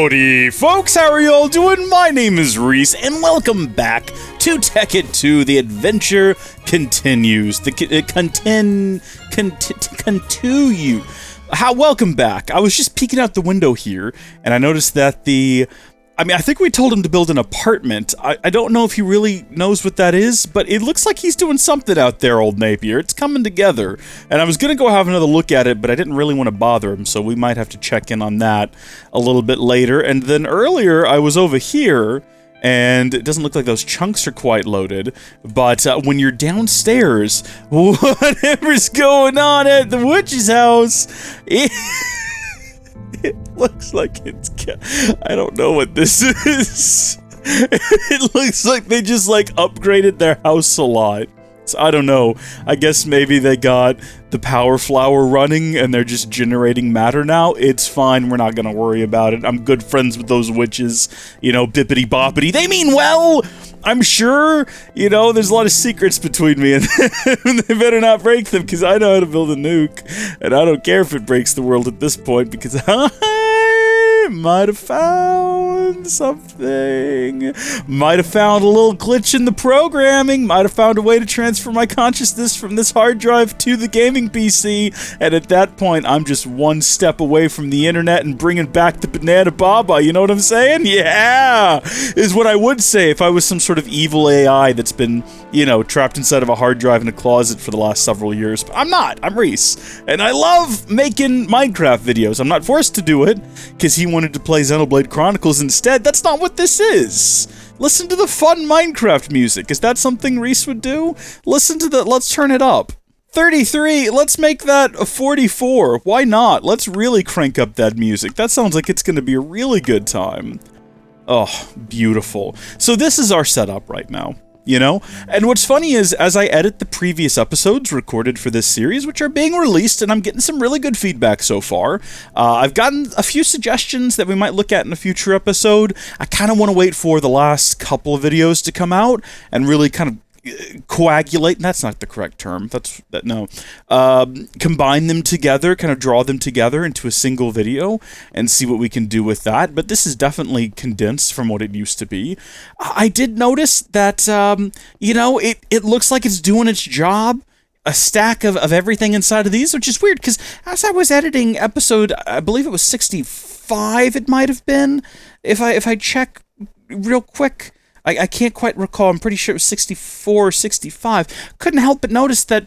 Howdy folks, how are y'all doing? My name is Rees, and welcome back to Tekkit 2. The adventure continues. Welcome back. I was just peeking out the window here, and I noticed that I think we told him to build an apartment. I don't know if he really knows what that is, but it looks like he's doing something out there, old Napier. It's coming together. And I was going to go have another look at it, but I didn't really want to bother him, so we might have to check in on that a little bit later. And then earlier, I was over here, and it doesn't look like those chunks are quite loaded, but when you're downstairs, whatever's going on at the witch's house, it looks like I don't know what this is. It looks like they just, upgraded their house a lot. So I don't know. I guess maybe they got the power flower running and they're just generating matter now. It's fine. We're not going to worry about it. I'm good friends with those witches. You know, bippity boppity. They mean well! I'm sure, there's a lot of secrets between me and them. They better not break them, because I know how to build a nuke. And I don't care if it breaks the world at this point, because I might have found something. Might have found a little glitch in the programming. Might have found a way to transfer my consciousness from this hard drive to the gaming PC. And at that point, I'm just one step away from the internet and bringing back the banana baba. You know what I'm saying? Yeah! Is what I would say if I was some sort of evil AI that's been, trapped inside of a hard drive in a closet for the last several years. But I'm not. I'm Rees. And I love making Minecraft videos. I'm not forced to do it, because he wanted to play Xenoblade Chronicles instead. That's not what this is. Listen to the fun Minecraft music. Is that something Rees would do? Listen to the... Let's turn it up. 33, let's make that a 44. Why not? Let's really crank up that music. That sounds like it's going to be a really good time. Oh, beautiful. So this is our setup right now, And what's funny is, as I edit the previous episodes recorded for this series, which are being released, and I'm getting some really good feedback so far, I've gotten a few suggestions that we might look at in a future episode. I kind of want to wait for the last couple of videos to come out and really kind of coagulate, that's not the correct term, combine them together, kind of draw them together into a single video and see what we can do with that. But this is definitely condensed from what it used to be. I did notice that, it looks like it's doing its job. A stack of everything inside of these, which is weird, because as I was editing episode, I believe it was 65, it might have been, if I check real quick, I can't quite recall. I'm pretty sure it was 64 or 65. Couldn't help but notice that,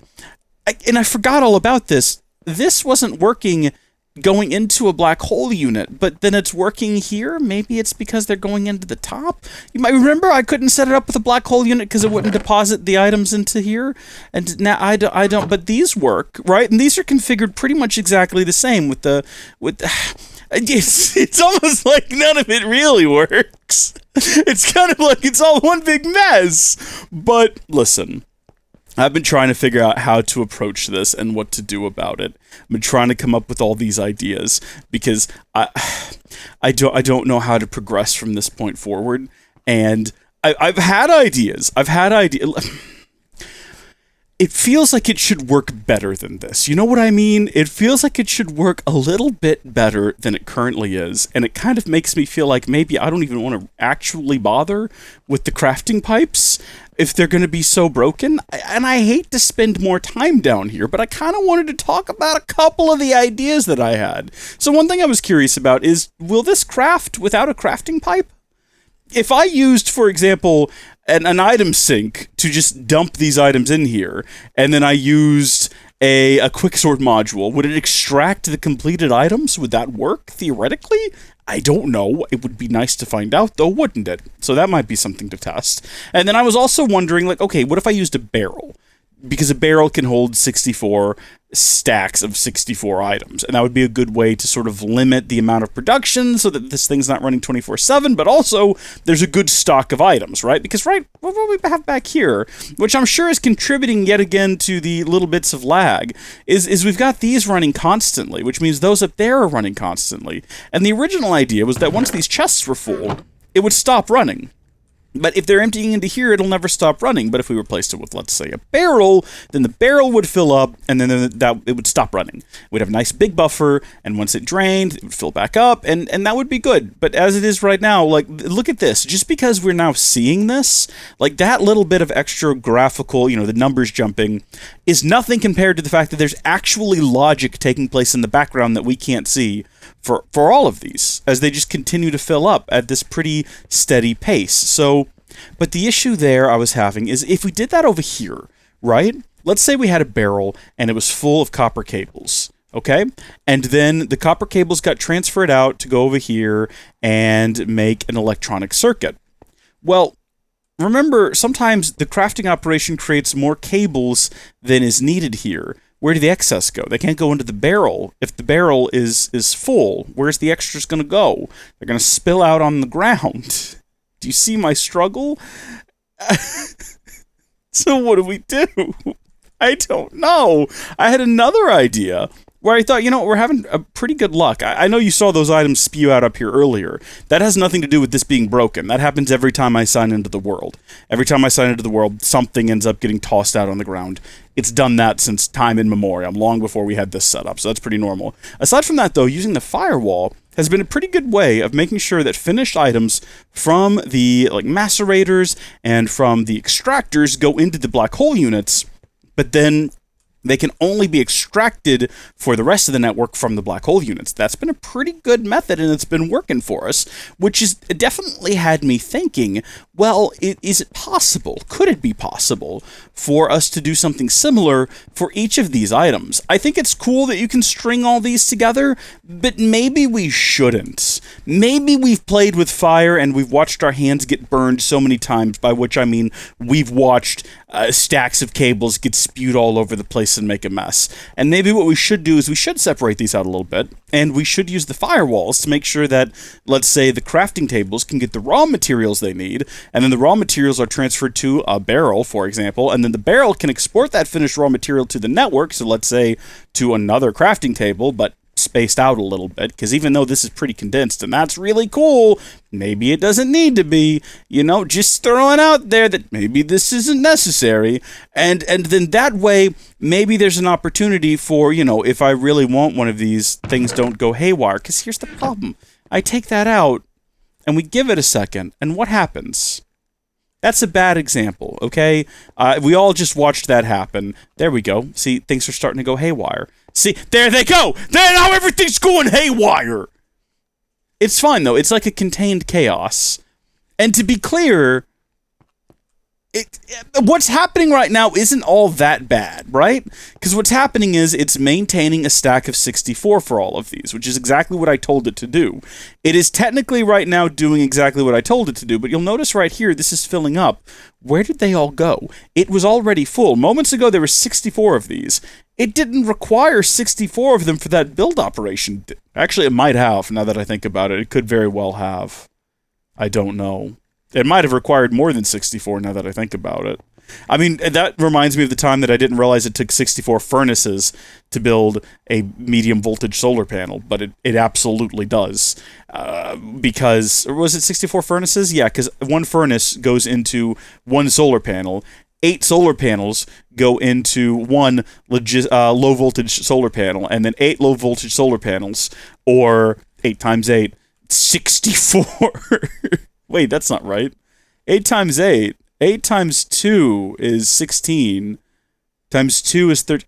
and I forgot all about this, this wasn't working going into a black hole unit, but then it's working here. Maybe it's because they're going into the top. You might remember I couldn't set it up with a black hole unit because it wouldn't deposit the items into here. And now I don't, but these work, right? And these are configured pretty much exactly the same with it's almost like none of it really works. It's kind of like it's all one big mess. But listen, I've been trying to figure out how to approach this and what to do about it. I've been trying to come up with all these ideas because I don't know how to progress from this point forward. And I've had ideas. It feels like it should work better than this. You know what I mean? It feels like it should work a little bit better than it currently is, and it kind of makes me feel like maybe I don't even want to actually bother with the crafting pipes if they're going to be so broken. And I hate to spend more time down here, but I kind of wanted to talk about a couple of the ideas that I had. So one thing I was curious about is, will this craft without a crafting pipe? If I used, for example, an item sink to just dump these items in here, and then I used a quicksort module, would it extract the completed items? Would that work, theoretically? I don't know. It would be nice to find out, though, wouldn't it? So that might be something to test. And then I was also wondering, okay, what if I used a barrel? Because a barrel can hold 64 stacks of 64 items, and that would be a good way to sort of limit the amount of production so that this thing's not running 24/7, but also there's a good stock of items, right? Because, right, what we have back here, which I'm sure is contributing yet again to the little bits of lag, is we've got these running constantly, which means those up there are running constantly. And the original idea was that once these chests were full, it would stop running. But if they're emptying into here, it'll never stop running. But if we replaced it with, let's say, a barrel, then the barrel would fill up, and then it would stop running. We'd have a nice big buffer, and once it drained, it would fill back up, and that would be good. But as it is right now, like, look at this. Just because we're now seeing this, like, that little bit of extra graphical, the numbers jumping, is nothing compared to the fact that there's actually logic taking place in the background that we can't see for all of these, as they just continue to fill up at this pretty steady pace. So, but the issue there I was having is if we did that over here, right? Let's say we had a barrel and it was full of copper cables, okay? And then the copper cables got transferred out to go over here and make an electronic circuit. Well, remember, sometimes the crafting operation creates more cables than is needed here. Where do the excess go? They can't go into the barrel. If the barrel is full, where's the extras going to go? They're going to spill out on the ground. Do you see my struggle? So what do we do? I don't know. I had another idea where I thought, we're having a pretty good luck. I know you saw those items spew out up here earlier. That has nothing to do with this being broken. That happens every time I sign into the world. Every time I sign into the world, something ends up getting tossed out on the ground. It's done that since time immemorial, long before we had this set up, so that's pretty normal. Aside from that, though, using the firewall has been a pretty good way of making sure that finished items from the macerators and from the extractors go into the black hole units, but then they can only be extracted for the rest of the network from the black hole units. That's been a pretty good method, and it's been working for us, which is definitely had me thinking, well, is it possible? Could it be possible for us to do something similar for each of these items? I think it's cool that you can string all these together, but maybe we shouldn't. Maybe we've played with fire and we've watched our hands get burned so many times, by which I mean we've watched stacks of cables get spewed all over the place and make a mess. And maybe what we should do is we should separate these out a little bit, and we should use the firewalls to make sure that, let's say, the crafting tables can get the raw materials they need, and then the raw materials are transferred to a barrel, for example, and then the barrel can export that finished raw material to the network, so let's say to another crafting table, but spaced out a little bit, because even though this is pretty condensed, and that's really cool, maybe it doesn't need to be, just throwing out there that maybe this isn't necessary, and then that way, maybe there's an opportunity for, if I really want one of these, things don't go haywire, because here's the problem. I take that out, and we give it a second, and what happens? That's a bad example, okay? We all just watched that happen. There we go. See, things are starting to go haywire. See, there they go! There, now everything's going haywire! It's fine, though. It's like a contained chaos. And to be clear, what's happening right now isn't all that bad, right? Because what's happening is it's maintaining a stack of 64 for all of these, which is exactly what I told it to do. It is technically right now doing exactly what I told it to do, but you'll notice right here, this is filling up. Where did they all go? It was already full. Moments ago, there were 64 of these. It didn't require 64 of them for that build operation. Actually, it might have, now that I think about it. It could very well have. I don't know. It might have required more than 64 now that I think about it. I mean, that reminds me of the time that I didn't realize it took 64 furnaces to build a medium voltage solar panel, but it absolutely does. Because, or was it 64 furnaces? Yeah, because one furnace goes into one solar panel. 8 solar panels go into one low voltage solar panel, and then 8 low voltage solar panels, or 8 times 8, 64. Wait, that's not right. 8 times 8. 8 times 2 is 16. Times 2 is 30.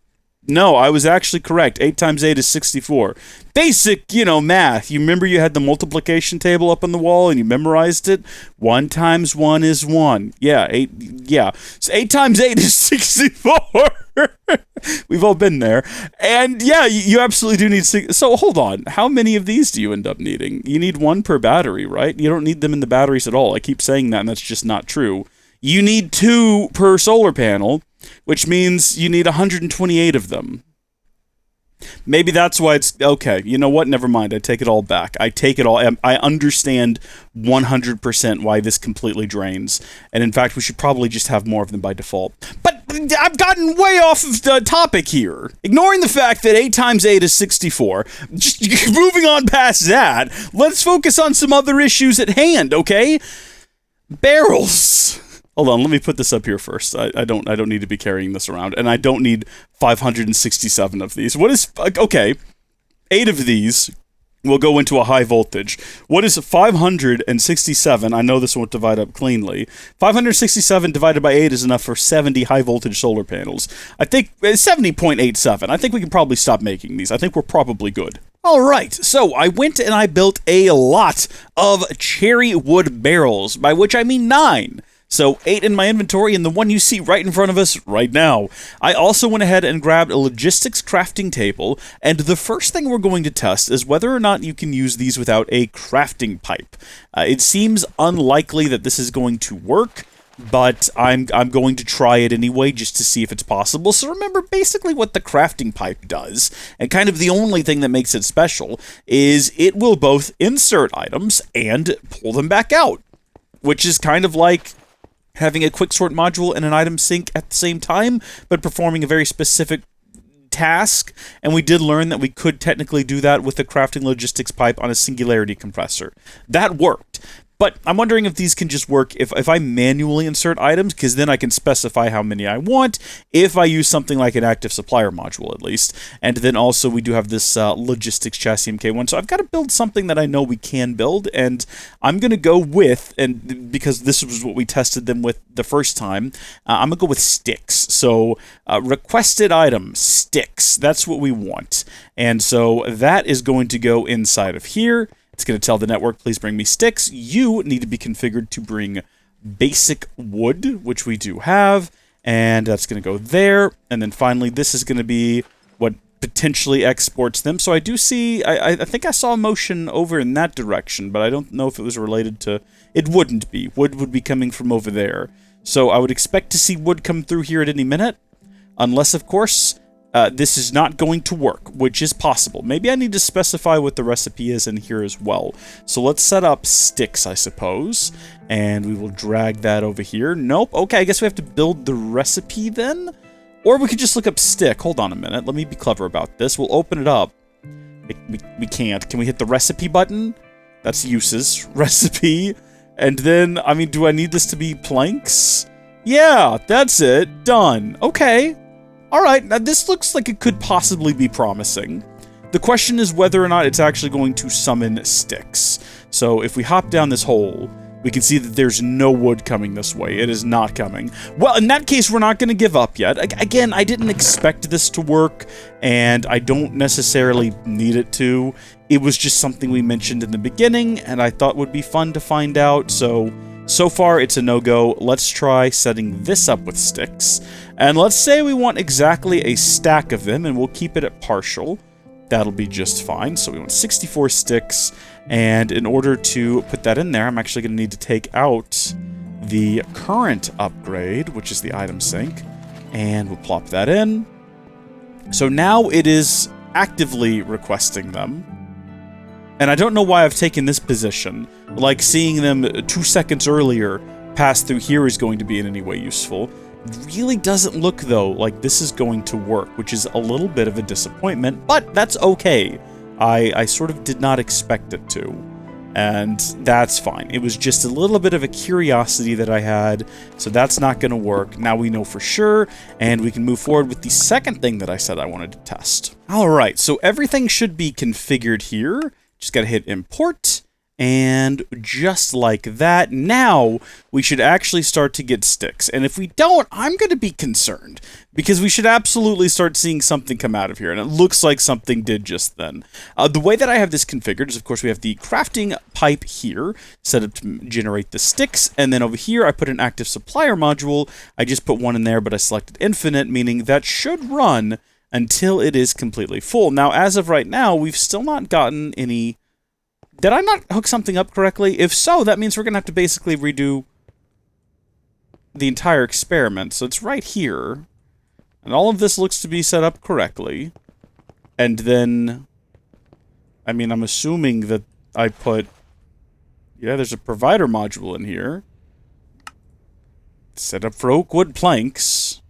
No, I was actually correct. 8 times 8 is 64. Basic, math. You remember you had the multiplication table up on the wall and you memorized it? 1 times 1 is 1. Yeah, 8. Yeah. So 8 times 8 is 64. We've all been there. And yeah, you absolutely do need... So hold on. How many of these do you end up needing? You need 1 per battery, right? You don't need them in the batteries at all. I keep saying that, and that's just not true. You need 2 per solar panel, which means you need 128 of them. Maybe that's why it's... Okay, you know what? Never mind. I take it all back. I take it all... I understand 100% why this completely drains. And in fact, we should probably just have more of them by default. But I've gotten way off of the topic here. Ignoring the fact that 8 times 8 is 64. Just moving on past that, let's focus on some other issues at hand, okay? Barrels! Hold on, let me put this up here first. I don't need to be carrying this around, and I don't need 567 of these. What is... Okay, 8 of these will go into a high voltage. What is 567? I know this won't divide up cleanly. 567 divided by 8 is enough for 70 high voltage solar panels. I think 70.87. I think we can probably stop making these. I think we're probably good. Alright, so I went and I built a lot of cherry wood barrels, by which I mean 9. So 8 in my inventory, and the one you see right in front of us right now. I also went ahead and grabbed a logistics crafting table, and the first thing we're going to test is whether or not you can use these without a crafting pipe. It seems unlikely that this is going to work, but I'm going to try it anyway just to see if it's possible. So remember, basically what the crafting pipe does, and kind of the only thing that makes it special, is it will both insert items and pull them back out, which is kind of like having a quicksort module and an item sink at the same time, but performing a very specific task, and we did learn that we could technically do that with the crafting logistics pipe on a singularity compressor. That worked. But I'm wondering if these can just work if I manually insert items, because then I can specify how many I want, if I use something like an active supplier module at least. And then also we do have this logistics chassis MK1, so I've got to build something that I know we can build, and I'm going to go with, and because this was what we tested them with the first time, I'm going to go with sticks. So requested item, sticks, that's what we want. And so that is going to go inside of here. It's going to tell the network, please bring me sticks. You need to be configured to bring basic wood, which we do have, and that's going to go there. And then finally, this is going to be what potentially exports them. So I do see, I think I saw a motion over in that direction, but I don't know if it was related to, it wouldn't be. Wood would be coming from over there. So I would expect to see wood come through here at any minute, unless, of course, this is not going to work, which is possible. Maybe I need to specify what the recipe is in here as well. So let's set up sticks, I suppose, and we will drag that over here. Nope. Okay, I guess we have to build the recipe then? Or we could just look up stick. Hold on a minute. Let me be clever about this. We'll open it up. We can't. Can we hit the recipe button? That's uses. Recipe. And then, I mean, do I need this to be planks? Yeah, that's it. Done. Okay. Alright, now this looks like it could possibly be promising. The question is whether or not it's actually going to summon sticks. So if we hop down this hole, we can see that there's no wood coming this way. It is not coming. Well, in that case, we're not going to give up yet. Again, I didn't expect this to work, and I don't necessarily need it to. It was just something we mentioned in the beginning, and I thought would be fun to find out, so far, it's a no-go. Let's try setting this up with sticks. And let's say we want exactly a stack of them, and we'll keep it at partial. That'll be just fine. So we want 64 sticks, and in order to put that in there, I'm actually going to need to take out the current upgrade, which is the item sink, and we'll plop that in. So now it is actively requesting them. And I don't know why I've taken this position. Like, seeing them 2 seconds earlier pass through here is going to be in any way useful. It really doesn't look, though, like this is going to work, which is a little bit of a disappointment, but that's okay. I sort of did not expect it to, and that's fine. It was just a little bit of a curiosity that I had, so that's not going to work. Now we know for sure, and we can move forward with the second thing that I said I wanted to test. Alright, so everything should be configured here. Just gotta hit import, and just like that, now we should actually start to get sticks. And if we don't, I'm gonna be concerned, because we should absolutely start seeing something come out of here, and it looks like something did just then. The way that I have this configured is, of course, we have the crafting pipe here, set up to generate the sticks, and then over here I put an active supplier module. I just put one in there, but I selected infinite, meaning that should run until it is completely full. Now, as of right now, we've still not gotten any... Did I not hook something up correctly? If so, that means we're going to have to basically redo the entire experiment. So it's right here. And all of this looks to be set up correctly. And then... I mean, I'm assuming that I put... Yeah, there's a provider module in here. Set up for oak wood planks.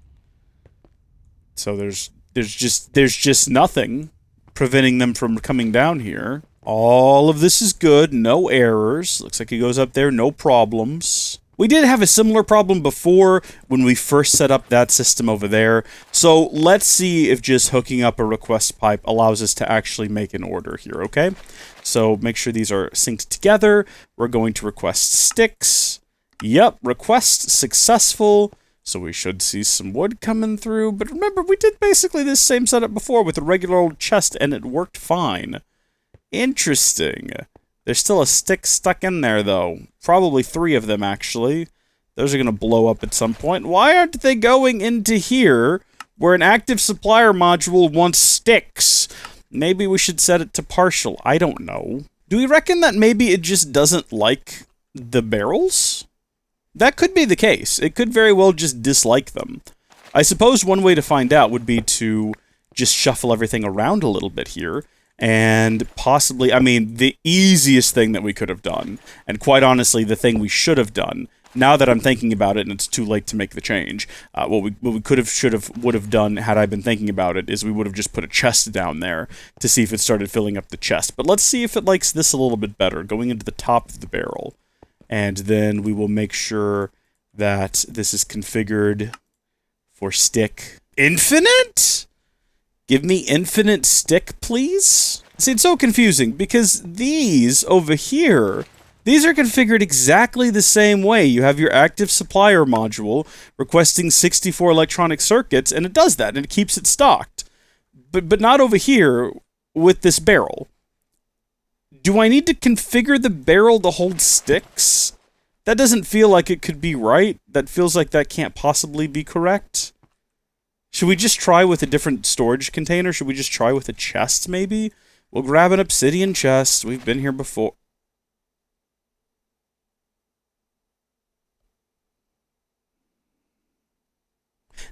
So there's just nothing preventing them from coming down here. All of this is good, no errors. Looks like it goes up there, no problems. We did have a similar problem before when we first set up that system over there. So let's see if just hooking up a request pipe allows us to actually make an order here, okay? So make sure these are synced together. We're going to request sticks. Yep, request successful. So we should see some wood coming through. But remember, we did basically this same setup before with a regular old chest, and it worked fine. Interesting. There's still a stick stuck in there, though. Probably 3 of them, actually. Those are going to blow up at some point. Why aren't they going into here, where an active supplier module wants sticks? Maybe we should set it to partial. I don't know. Do we reckon that maybe it just doesn't like the barrels? That could be the case. It could very well just dislike them. I suppose one way to find out would be to just shuffle everything around a little bit here. And possibly, I mean, the easiest thing that we could have done, and quite honestly, the thing we should have done, now that I'm thinking about it and it's too late to make the change, what we could have, should have, would have done had I been thinking about it, is we would have just put a chest down there to see if it started filling up the chest. But let's see if it likes this a little bit better, going into the top of the barrel. And then we will make sure that this is configured for stick infinite? Give me infinite stick, please? See, it's so confusing, because these over here, these are configured exactly the same way. You have your active supplier module requesting 64 electronic circuits, and it does that, and it keeps it stocked. But not over here with this barrel. Do I need to configure the barrel to hold sticks? That doesn't feel like it could be right. That feels like that can't possibly be correct. Should we just try with a different storage container? Should we just try with a chest, maybe? We'll grab an obsidian chest. We've been here before.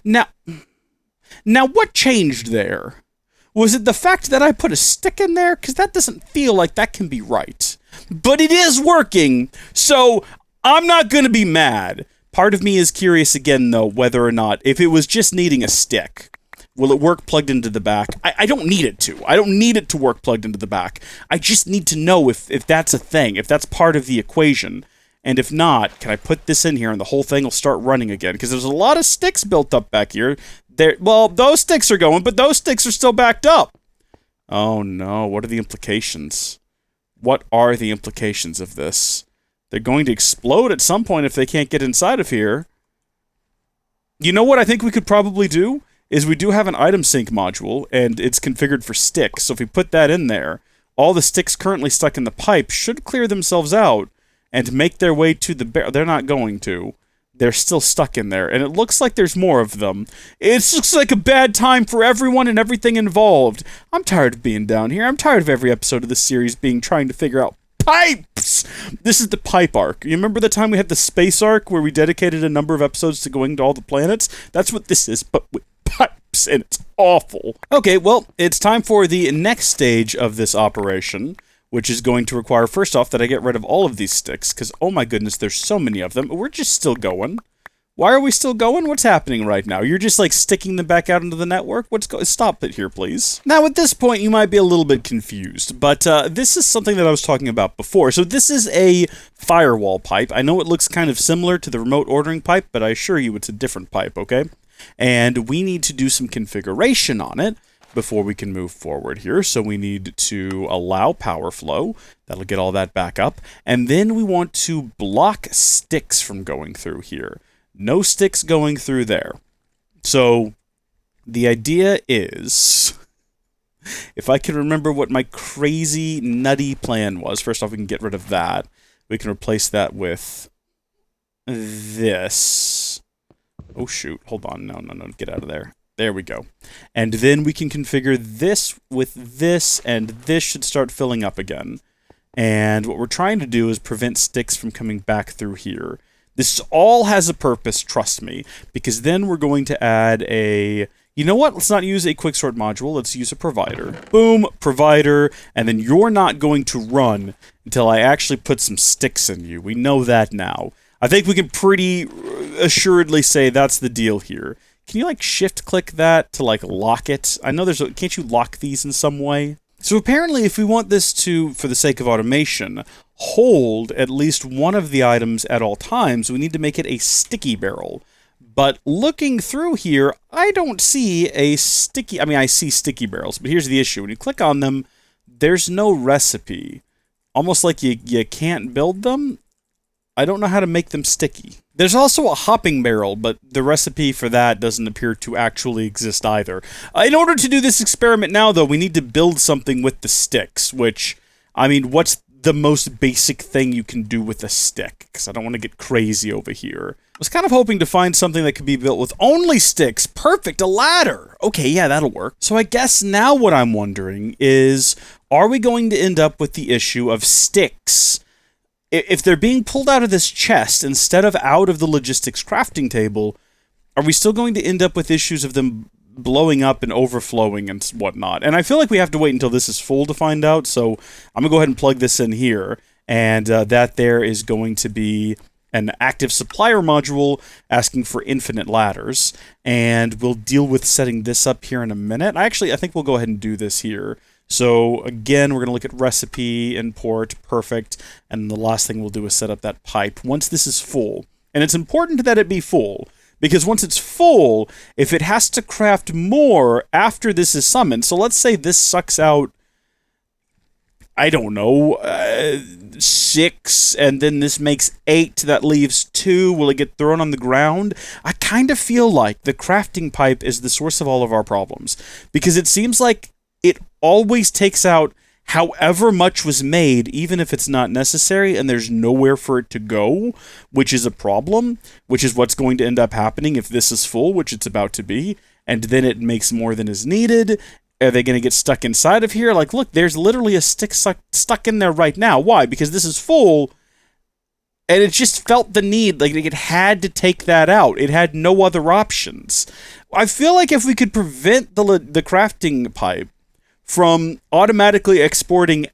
Now what changed there? Was it the fact that I put a stick in there? Because that doesn't feel like that can be right. But it is working, so I'm not going to be mad. Part of me is curious again, though, whether or not, if it was just needing a stick, will it work plugged into the back? I don't need it to. I don't need it to work plugged into the back. I just need to know if that's a thing, if that's part of the equation. And if not, can I put this in here and the whole thing will start running again? Because there's a lot of sticks built up back here. Well, those sticks are going, but those sticks are still backed up. Oh no, what are the implications? What are the implications of this? They're going to explode at some point if they can't get inside of here. You know what I think we could probably do? Is we do have an item sync module, and it's configured for sticks. So if we put that in there, all the sticks currently stuck in the pipe should clear themselves out and make their way to the barrel. They're not going to. They're still stuck in there, and it looks like there's more of them. It looks like a bad time for everyone and everything involved. I'm tired of being down here. I'm tired of every episode of this series trying to figure out pipes! This is the pipe arc. You remember the time we had the space arc where we dedicated a number of episodes to going to all the planets? That's what this is, but with pipes, and it's awful. Okay, well, it's time for the next stage of this operation, which is going to require, first off, that I get rid of all of these sticks, because, oh my goodness, there's so many of them. We're just still going. Why are we still going? What's happening right now? You're just, like, sticking them back out into the network? Stop it here, please. Now, at this point, you might be a little bit confused, but this is something that I was talking about before. So this is a firewall pipe. I know it looks kind of similar to the remote ordering pipe, but I assure you it's a different pipe, okay? And we need to do some configuration on it before we can move forward here. So we need to allow power flow. That'll get all that back up. And then we want to block sticks from going through here. No sticks going through there. So the idea is, if I can remember what my crazy, nutty plan was, first off, we can get rid of that. We can replace that with this. Oh, shoot. Hold on. No. Get out of there. There we go. And then we can configure this with this, and this should start filling up again. And what we're trying to do is prevent sticks from coming back through here. This all has a purpose, trust me, because then we're going to add a... You know what? Let's not use a quicksort module. Let's use a provider. Boom, provider, and then you're not going to run until I actually put some sticks in you. We know that now. I think we can pretty assuredly say that's the deal here. Can you, like, shift-click that to, like, lock it? I know there's a... Can't you lock these in some way? So apparently if we want this to, for the sake of automation, hold at least one of the items at all times, we need to make it a sticky barrel. But looking through here, I don't see a sticky... I mean, I see sticky barrels, but here's the issue. When you click on them, there's no recipe. Almost like you can't build them. I don't know how to make them sticky. There's also a hopping barrel, but the recipe for that doesn't appear to actually exist either. In order to do this experiment now, though, we need to build something with the sticks, which, I mean, what's the most basic thing you can do with a stick? Because I don't want to get crazy over here. I was kind of hoping to find something that could be built with only sticks. Perfect, a ladder! Okay, yeah, that'll work. So I guess now what I'm wondering is, are we going to end up with the issue of sticks? If they're being pulled out of this chest instead of out of the logistics crafting table, are we still going to end up with issues of them blowing up and overflowing and whatnot? And I feel like we have to wait until this is full to find out, so I'm going to go ahead and plug this in here, and that there is going to be an active supplier module asking for infinite ladders, and we'll deal with setting this up here in a minute. I think we'll go ahead and do this here. So again, we're going to look at recipe, import, perfect, and the last thing we'll do is set up that pipe once this is full. And it's important that it be full, because once it's full, if it has to craft more after this is summoned, so let's say this sucks out, I don't know, 6, and then this makes 8, that leaves 2, will it get thrown on the ground? I kind of feel like the crafting pipe is the source of all of our problems, because it seems like it always takes out however much was made, even if it's not necessary, and there's nowhere for it to go, which is a problem, which is what's going to end up happening if this is full, which it's about to be, and then it makes more than is needed. Are they going to get stuck inside of here? Like, look, there's literally a stick stuck in there right now. Why? Because this is full, and it just felt the need, like it had to take that out. It had no other options. I feel like if we could prevent the crafting pipe from automatically exporting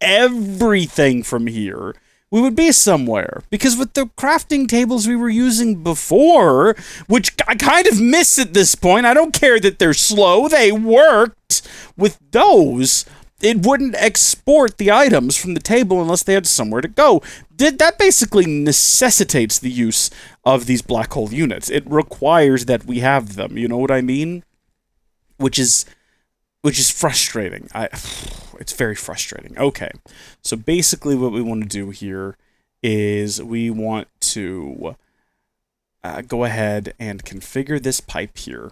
everything from here, we would be somewhere. Because with the crafting tables we were using before, which I kind of miss at this point, I don't care that they're slow, they worked. With those, it wouldn't export the items from the table unless they had somewhere to go. That basically necessitates the use of these black hole units. It requires that we have them, you know what I mean? Which is frustrating. It's very frustrating. Okay, so basically what we want to do here is we want to go ahead and configure this pipe here.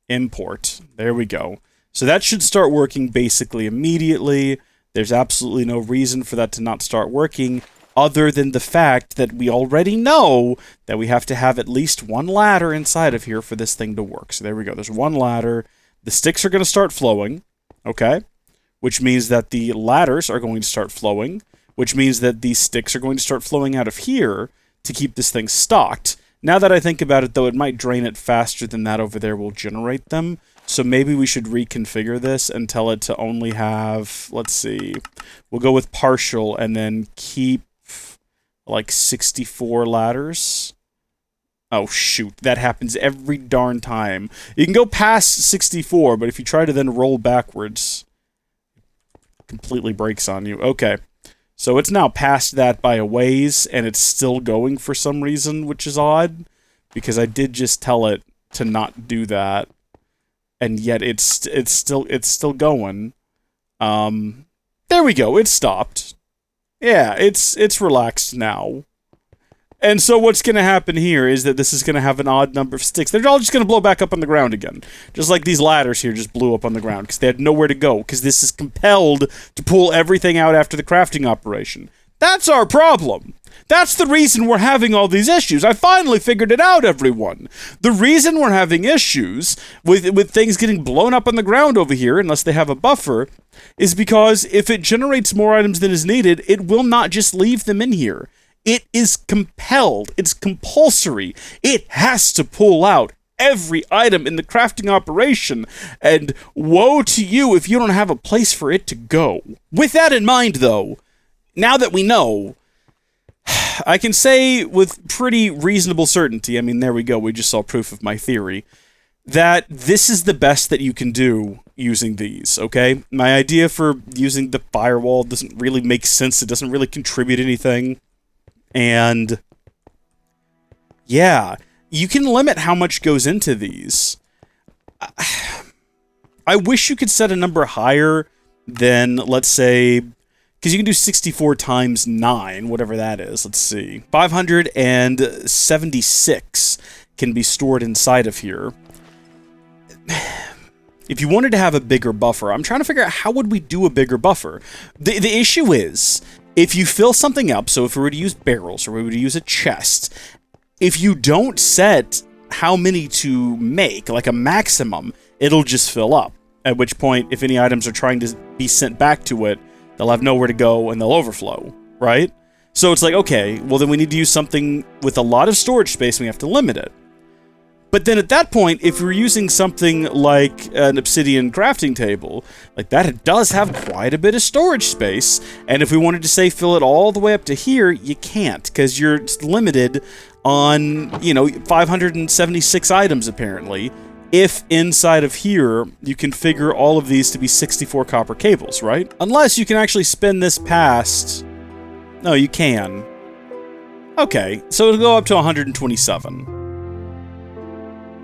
Import. There we go. So that should start working basically immediately. There's absolutely no reason for that to not start working, other than the fact that we already know that we have to have at least one ladder inside of here for this thing to work. So there we go. There's one ladder. The sticks are going to start flowing, okay? Which means that the ladders are going to start flowing, which means that these sticks are going to start flowing out of here to keep this thing stocked. Now that I think about it, though, it might drain it faster than that over there will generate them. So maybe we should reconfigure this and tell it to only have, let's see, we'll go with partial and then keep like 64 ladders. Oh, shoot. That happens every darn time. You can go past 64, but if you try to then roll backwards, it completely breaks on you. Okay. So it's now past that by a ways, and it's still going for some reason, which is odd, because I did just tell it to not do that, and yet it's still going. There we go. It stopped. Yeah, it's relaxed now. And so what's going to happen here is that this is going to have an odd number of sticks. They're all just going to blow back up on the ground again. Just like these ladders here just blew up on the ground because they had nowhere to go, because this is compelled to pull everything out after the crafting operation. That's our problem. That's the reason we're having all these issues. I finally figured it out, everyone. The reason we're having issues with things getting blown up on the ground over here, unless they have a buffer, is because if it generates more items than is needed, it will not just leave them in here. It is compelled. It's compulsory. It has to pull out every item in the crafting operation, and woe to you if you don't have a place for it to go. With that in mind, though, now that we know, I can say with pretty reasonable certainty, I mean, there we go, we just saw proof of my theory, that this is the best that you can do using these, okay? My idea for using the firewall doesn't really make sense. It doesn't really contribute anything. And yeah, you can limit how much goes into these. I wish you could set a number higher than, let's say, because you can do 64 times 9, whatever that is. Let's see. 576 can be stored inside of here. If you wanted to have a bigger buffer, I'm trying to figure out how would we do a bigger buffer. The issue is, if you fill something up, so if we were to use barrels or we were to use a chest, if you don't set how many to make, like a maximum, it'll just fill up. At which point, if any items are trying to be sent back to it, they'll have nowhere to go and they'll overflow, right? So it's like, okay, well then we need to use something with a lot of storage space and we have to limit it. But then at that point, if we're using something like an obsidian crafting table, like that, it does have quite a bit of storage space. And if we wanted to say fill it all the way up to here, you can't, because you're limited on, 576 items apparently. If inside of here, you configure all of these to be 64 copper cables, right? Unless you can actually spin this past... No, you can. Okay, so it'll go up to 127.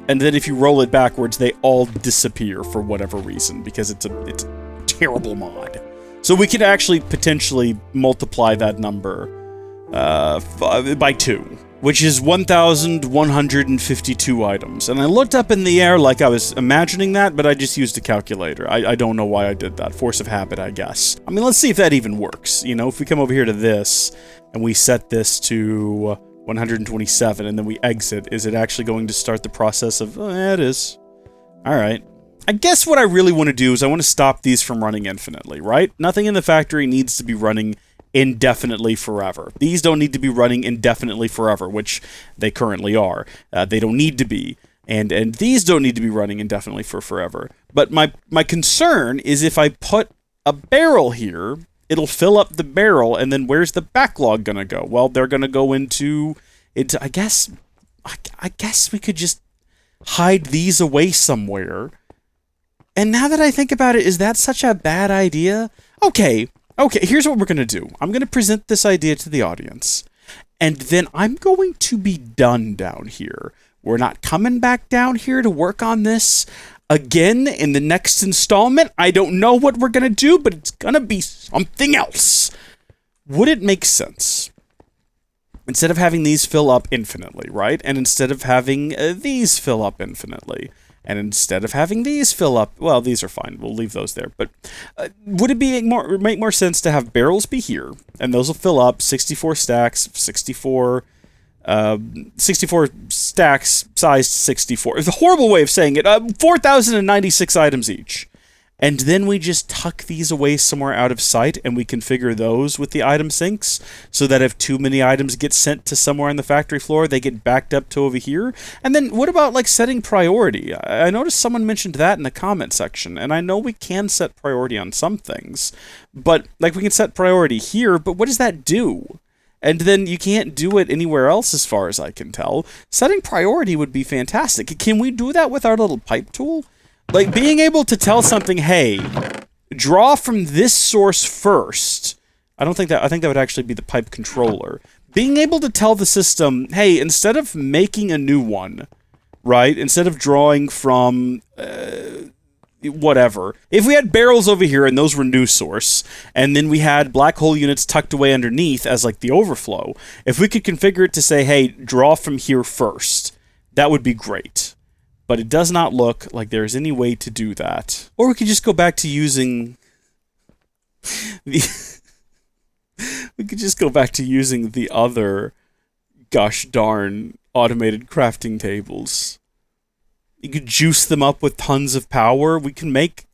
And then if you roll it backwards, they all disappear for whatever reason, because it's a terrible mod. So we could actually potentially multiply that number by 2, which is 1,152 items. And I looked up in the air like I was imagining that, but I just used a calculator. I don't know why I did that. Force of habit, I guess. I mean, let's see if that even works. If we come over here to this, and we set this to 127, and then we exit, is it actually going to start the process of... Oh, yeah, it is. Alright. I guess what I really want to do is I want to stop these from running infinitely, right? Nothing in the factory needs to be running indefinitely forever. These don't need to be running indefinitely forever, which they currently are. They don't need to be. And these don't need to be running indefinitely for forever. But my concern is if I put a barrel here, it'll fill up the barrel, and then where's the backlog gonna go? Well, they're gonna go into I guess we could just hide these away somewhere. And now that I think about it, is that such a bad idea? Okay, here's what we're gonna do. I'm gonna present this idea to the audience, and then I'm going to be done down here. We're not coming back down here to work on this again in the next installment. I don't know what we're gonna do, but it's gonna be something else. Would it make sense, instead of having these fill up infinitely, right? And instead of having these fill up infinitely, and instead of having these fill up, well, these are fine. We'll leave those there. But would it make more sense to have barrels be here, and those will fill up 64 stacks, 64 stacks, sized 64. It's a horrible way of saying it. 4,096 items each. And then we just tuck these away somewhere out of sight, and we configure those with the item sinks, so that if too many items get sent to somewhere on the factory floor, they get backed up to over here. And then what about, like, setting priority? I noticed someone mentioned that in the comment section, and I know we can set priority on some things, but, like, we can set priority here, but what does that do? And then you can't do it anywhere else as far as I can tell. Setting priority would be fantastic. Can we do that with our little pipe tool? Like, being able to tell something, hey, draw from this source first. I think that would actually be the pipe controller. Being able to tell the system, hey, instead of making a new one, right? Instead of drawing from... whatever. If we had barrels over here and those were new source, and then we had black hole units tucked away underneath as like the overflow, if we could configure it to say, hey, draw from here first, that would be great. But it does not look like there's any way to do that. Or we could just go back to using the the other gosh darn automated crafting tables. You could juice them up with tons of power. We can make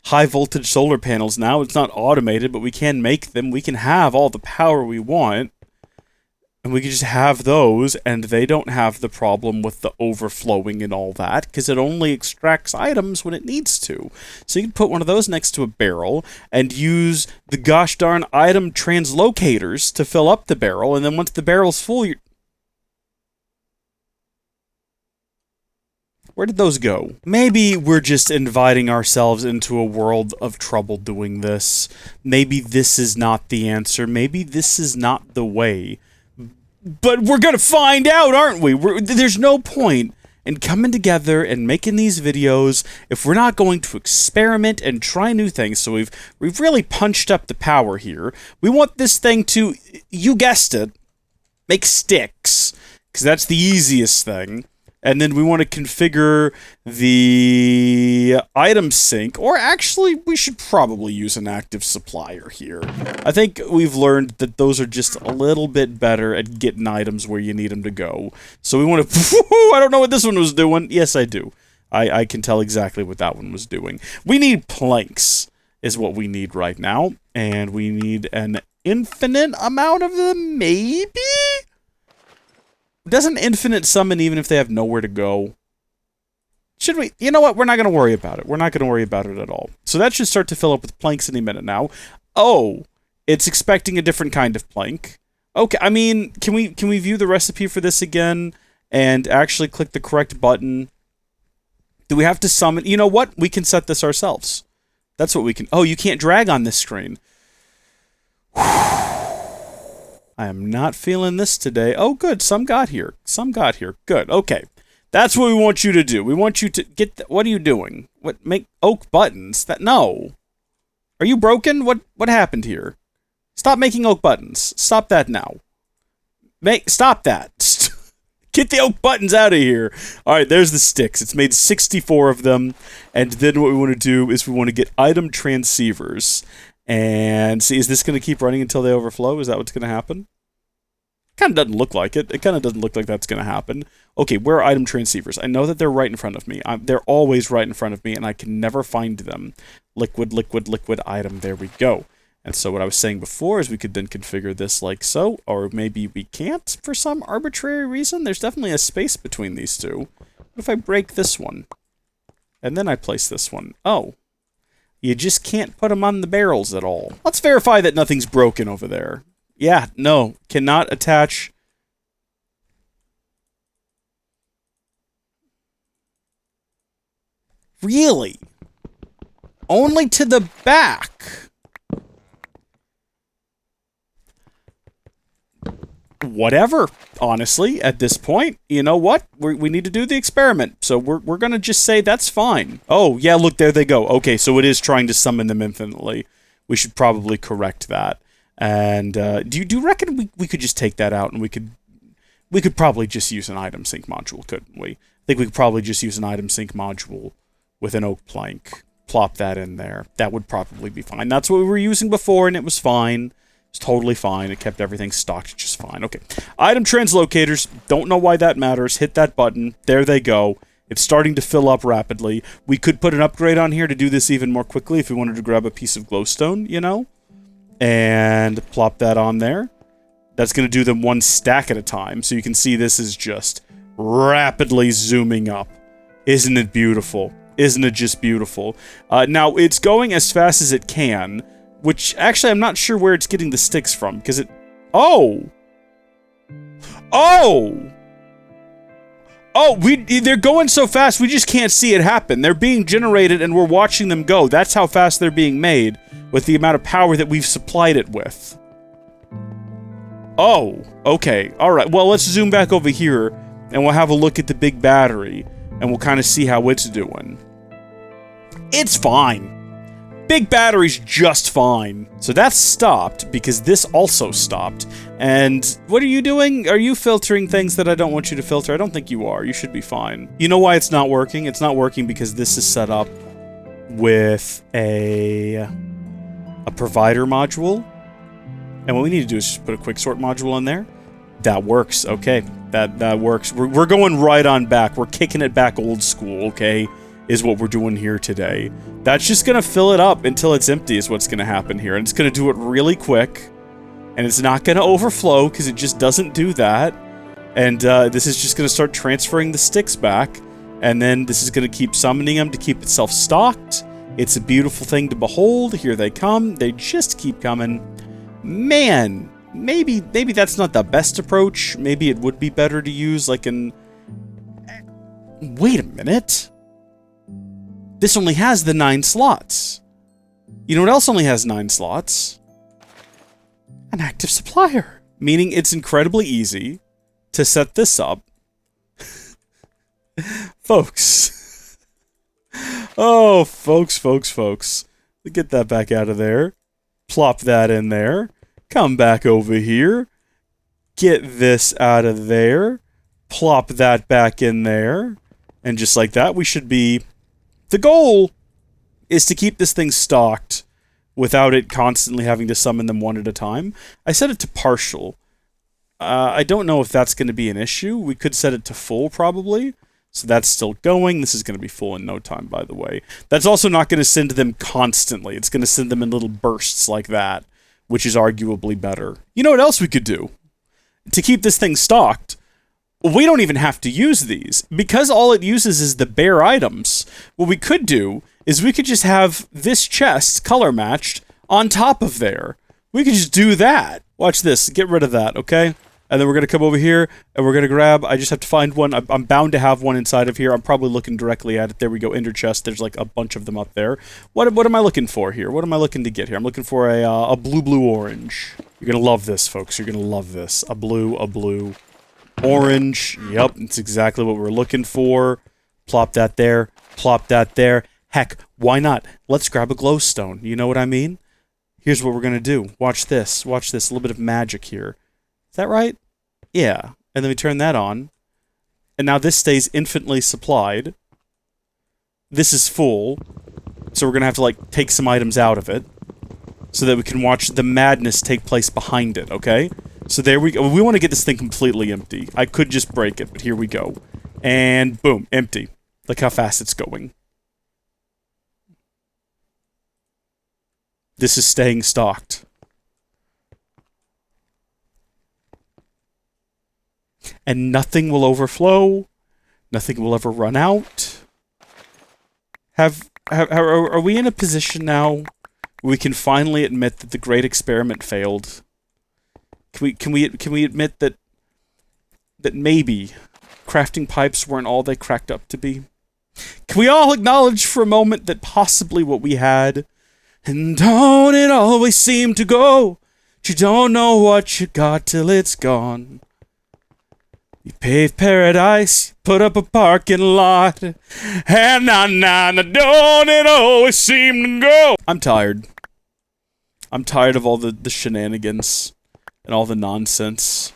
high voltage solar panels now. It's not automated, but we can make them. We can have all the power we want. And we can just have those, and they don't have the problem with the overflowing and all that, because it only extracts items when it needs to. So you can put one of those next to a barrel, and use the gosh darn item translocators to fill up the barrel, and then once the barrel's full, Where did those go? Maybe we're just inviting ourselves into a world of trouble doing this. Maybe this is not the answer. Maybe this is not the way. But we're gonna find out, aren't we? There's no point in coming together and making these videos if we're not going to experiment and try new things. So we've really punched up the power here. We want this thing to, you guessed it, make sticks, because that's the easiest thing. And then we want to configure the item sync, or actually, we should probably use an active supplier here. I think we've learned that those are just a little bit better at getting items where you need them to go. So we want to, I don't know what this one was doing. Yes, I do. I can tell exactly what that one was doing. We need planks, is what we need right now. And we need an infinite amount of them, maybe? Doesn't infinite summon even if they have nowhere to go? Should we? You know what? We're not going to worry about it. We're not going to worry about it at all. So that should start to fill up with planks any minute now. Oh, it's expecting a different kind of plank. Okay, I mean, can we view the recipe for this again and actually click the correct button? Do we have to summon? You know what? We can set this ourselves. That's what we can. Oh, you can't drag on this screen. I am not feeling this today. Oh, good. Some got here. Some got here. Good. Okay. That's what we want you to do. We want you to get... What are you doing? What? Make oak buttons? No. Are you broken? What happened here? Stop making oak buttons. Stop that now. Stop that. Get the oak buttons out of here. All right, there's the sticks. It's made 64 of them. And then what we want to do is we want to get item transceivers. And see, is this going to keep running until they overflow? Is that what's going to happen? Kind of doesn't look like it. It kind of doesn't look like that's going to happen. Okay, where are item transceivers? I know that they're right in front of me. They're always right in front of me, and I can never find them. Liquid, liquid, liquid item. There we go. And so what I was saying before is we could then configure this like so, or maybe we can't for some arbitrary reason. There's definitely a space between these two. What if I break this one? And then I place this one. Oh. You just can't put them on the barrels at all. Let's verify that nothing's broken over there. Yeah, no. Cannot attach. Really? Only to the back. Whatever, honestly, at this point. You know what? We need to do the experiment. So we're going to just say that's fine. Oh, yeah, look, there they go. Okay, so it is trying to summon them infinitely. We should probably correct that. And do you reckon we could just take that out and we could probably just use an item sync module, couldn't we? I think we could probably just use an item sync module with an oak plank. Plop that in there. That would probably be fine. That's what we were using before, and it was fine. It's totally fine. It kept everything stocked just fine. Okay. Item translocators. Don't know why that matters. Hit that button. There they go. It's starting to fill up rapidly. We could put an upgrade on here to do this even more quickly if we wanted to grab a piece of glowstone, you know? And plop that on there. That's going to do them one stack at a time. So you can see this is just rapidly zooming up. Isn't it beautiful? Isn't it just beautiful? Now, it's going as fast as it can. Which, actually, I'm not sure where it's getting the sticks from, because it... Oh! Oh! Oh, they're going so fast, we just can't see it happen. They're being generated, and we're watching them go. That's how fast they're being made, with the amount of power that we've supplied it with. Oh, okay. Alright, well, let's zoom back over here, and we'll have a look at the big battery, and we'll kind of see how it's doing. It's fine. Big battery's just fine. So that's stopped, because this also stopped. And what are you doing? Are you filtering things that I don't want you to filter? I don't think you are. You should be fine. You know why it's not working? It's not working because this is set up with a provider module. And what we need to do is just put a quick sort module in there. That works. Okay. That works. We're going right on back. We're kicking it back old school, okay? Is what we're doing here today. That's just gonna fill it up until it's empty is what's gonna happen here. And it's gonna do it really quick. And it's not gonna overflow, because it just doesn't do that. And this is just gonna start transferring the sticks back. And then this is gonna keep summoning them to keep itself stocked. It's a beautiful thing to behold. Here they come. They just keep coming. Man, maybe that's not the best approach. Maybe it would be better to use like an... Wait a minute. This only has the 9 slots. You know what else only has 9 slots? An active supplier. Meaning it's incredibly easy to set this up. Folks. Oh, folks. Get that back out of there. Plop that in there. Come back over here. Get this out of there. Plop that back in there. And just like that, we should be... The goal is to keep this thing stocked without it constantly having to summon them one at a time. I set it to partial. I don't know if that's going to be an issue. We could set it to full, probably. So that's still going. This is going to be full in no time, by the way. That's also not going to send them constantly. It's going to send them in little bursts like that, which is arguably better. You know what else we could do? To keep this thing stocked, we don't even have to use these. Because all it uses is the bare items, what we could do is we could just have this chest color matched on top of there. We could just do that. Watch this. Get rid of that, okay? And then we're going to come over here, and we're going to grab... I just have to find one. I'm bound to have one inside of here. I'm probably looking directly at it. There we go. Ender chest. There's like a bunch of them up there. What am I looking for here? What am I looking to get here? I'm looking for a blue-orange. You're going to love this, folks. You're going to love this. A blue, orange. Yep, it's exactly what we're looking for. Plop that there. Plop that there. Heck, why not? Let's grab a glowstone. You know what I mean? Here's what we're going to do. Watch this. Watch this. A little bit of magic here. Is that right? Yeah. And then we turn that on. And now this stays infinitely supplied. This is full. So we're going to have to, like, take some items out of it. So that we can watch the madness take place behind it, okay? So there we go. We want to get this thing completely empty. I could just break it, but here we go. And boom, empty. Look how fast it's going. This is staying stocked. And nothing will overflow. Nothing will ever run out. Are we in a position now where we can finally admit that the great experiment failed? Can we admit that maybe crafting pipes weren't all they cracked up to be? Can we all acknowledge for a moment that possibly what we had, and don't it always seem to go, but you don't know what you got till it's gone. You paved paradise, put up a parking lot, and now don't it always seem to go. I'm tired. I'm tired of all the shenanigans and all the nonsense.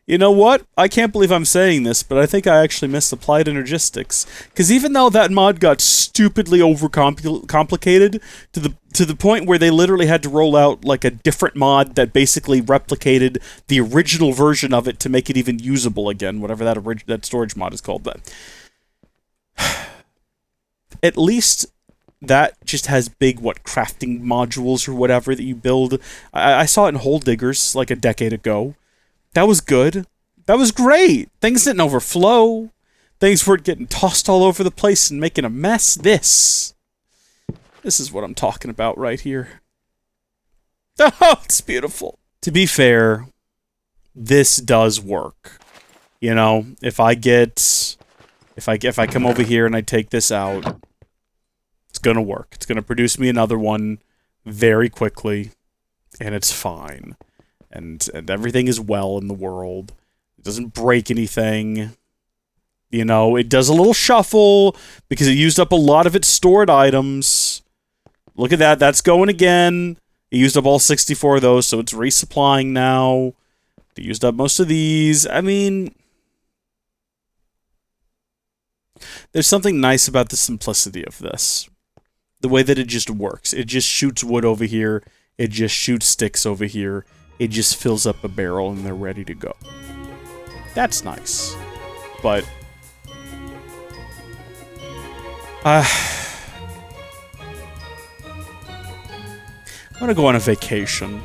You know what? I can't believe I'm saying this, but I think I actually misapplied Energistics. Because even though that mod got stupidly overcomplicated to the point where they literally had to roll out like a different mod that basically replicated the original version of it to make it even usable again, whatever that storage mod is called. But at least that just has big, crafting modules or whatever that you build. I saw it in Hole Diggers like a decade ago. That was good. That was great. Things didn't overflow. Things weren't getting tossed all over the place and making a mess. This is what I'm talking about right here. Oh, it's beautiful. To be fair, this does work. You know, if I come over here and I take this out, it's gonna work. It's gonna produce me another one very quickly, and it's fine. And everything is well in the world. It doesn't break anything. You know, it does a little shuffle because it used up a lot of its stored items. Look at that. That's going again. It used up all 64 of those, so it's resupplying now. It used up most of these. I mean, there's something nice about the simplicity of this. The way that it just works. It just shoots wood over here. It just shoots sticks over here. It just fills up a barrel and they're ready to go. That's nice. But I'm gonna go on a vacation.